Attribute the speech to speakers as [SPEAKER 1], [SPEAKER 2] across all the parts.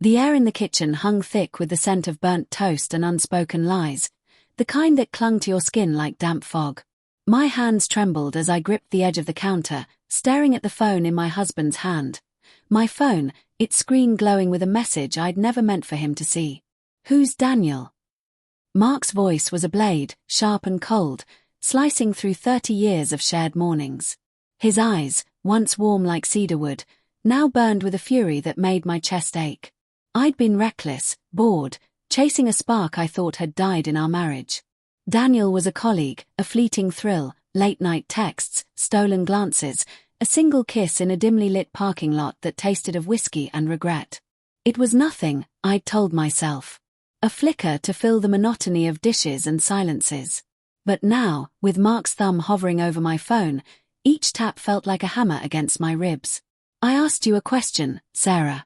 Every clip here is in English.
[SPEAKER 1] The air in the kitchen hung thick with the scent of burnt toast and unspoken lies, the kind that clung to your skin like damp fog. My hands trembled as I gripped the edge of the counter, staring at the phone in my husband's hand. My phone, its screen glowing with a message I'd never meant for him to see. "Who's Daniel?" Mark's voice was a blade, sharp and cold, slicing through 30 years of shared mornings. His eyes, once warm like cedarwood, now burned with a fury that made my chest ache. I'd been reckless, bored, chasing a spark I thought had died in our marriage. Daniel was a colleague, a fleeting thrill, late-night texts, stolen glances, a single kiss in a dimly lit parking lot that tasted of whiskey and regret. It was nothing, I'd told myself. A flicker to fill the monotony of dishes and silences. But now, with Mark's thumb hovering over my phone, each tap felt like a hammer against my ribs. "I asked you a question, Sarah."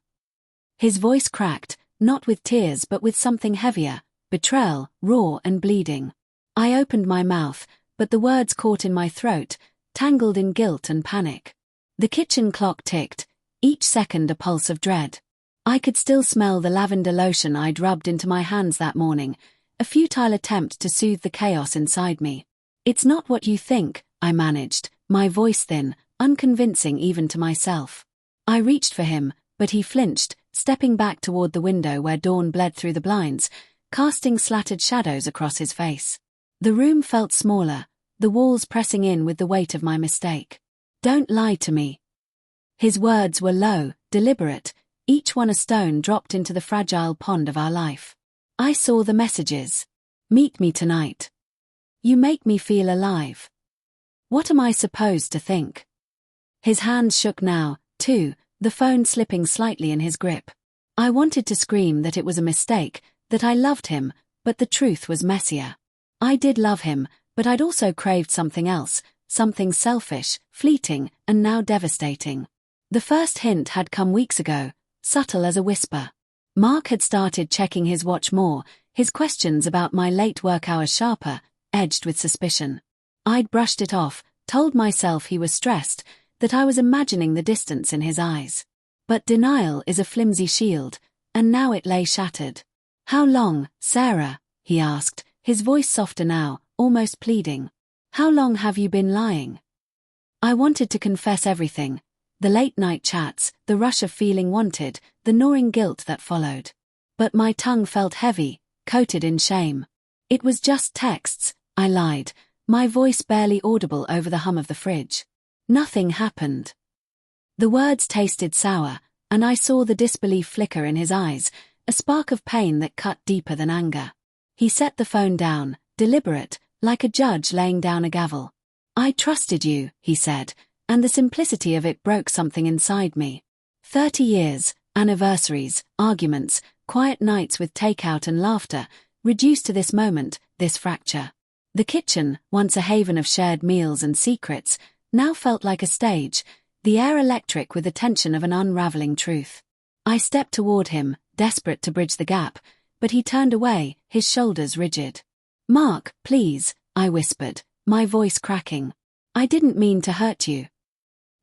[SPEAKER 1] His voice cracked, not with tears but with something heavier, betrayal, raw and bleeding. I opened my mouth, but the words caught in my throat, tangled in guilt and panic. The kitchen clock ticked, each second a pulse of dread. I could still smell the lavender lotion I'd rubbed into my hands that morning, a futile attempt to soothe the chaos inside me. "It's not what you think," I managed, my voice thin, unconvincing even to myself. I reached for him, but he flinched, stepping back toward the window where dawn bled through the blinds, casting slattered shadows across his face. The room felt smaller, the walls pressing in with the weight of my mistake. "Don't lie to me." His words were low, deliberate, each one a stone dropped into the fragile pond of our life. I saw the messages. "Meet me tonight. You make me feel alive." What am I supposed to think? His hands shook now, too, the phone slipping slightly in his grip. I wanted to scream that it was a mistake, that I loved him, but the truth was messier. I did love him, but I'd also craved something else, something selfish, fleeting, and now devastating. The first hint had come weeks ago, subtle as a whisper. Mark had started checking his watch more, his questions about my late work hours sharper, edged with suspicion. I'd brushed it off, told myself he was stressed, that I was imagining the distance in his eyes. But denial is a flimsy shield, and now it lay shattered. "How long, Sarah?" he asked, his voice softer now, almost pleading. "How long have you been lying?" I wanted to confess everything. The late-night chats, the rush of feeling wanted, the gnawing guilt that followed. But my tongue felt heavy, coated in shame. "It was just texts," I lied, my voice barely audible over the hum of the fridge. "Nothing happened." The words tasted sour, and I saw the disbelief flicker in his eyes, a spark of pain that cut deeper than anger. He set the phone down, deliberate, like a judge laying down a gavel. "I trusted you," he said, and the simplicity of it broke something inside me. 30 years, anniversaries, arguments, quiet nights with takeout and laughter, reduced to this moment, this fracture. The kitchen, once a haven of shared meals and secrets, now felt like a stage, the air electric with the tension of an unraveling truth. I stepped toward him, desperate to bridge the gap, but he turned away, his shoulders rigid. "Mark, please," I whispered, my voice cracking. "I didn't mean to hurt you."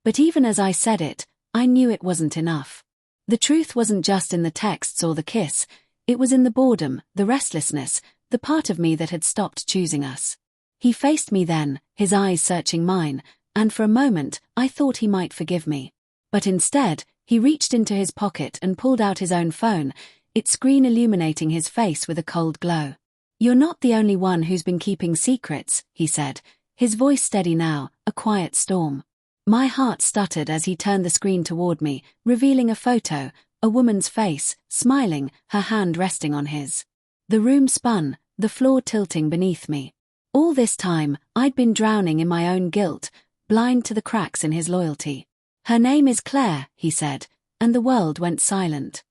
[SPEAKER 1] But even as I said it, I knew it wasn't enough. The truth wasn't just in the texts or the kiss, it was in the boredom, the restlessness, the part of me that had stopped choosing us. He faced me then, his eyes searching mine, and for a moment, I thought he might forgive me. But instead, he reached into his pocket and pulled out his own phone, its screen illuminating his face with a cold glow. "You're not the only one who's been keeping secrets," he said, his voice steady now, a quiet storm. My heart stuttered as he turned the screen toward me, revealing a photo, a woman's face, smiling, her hand resting on his. The room spun, the floor tilting beneath me. All this time, I'd been drowning in my own guilt, blind to the cracks in his loyalty. "Her name is Claire," he said, and the world went silent.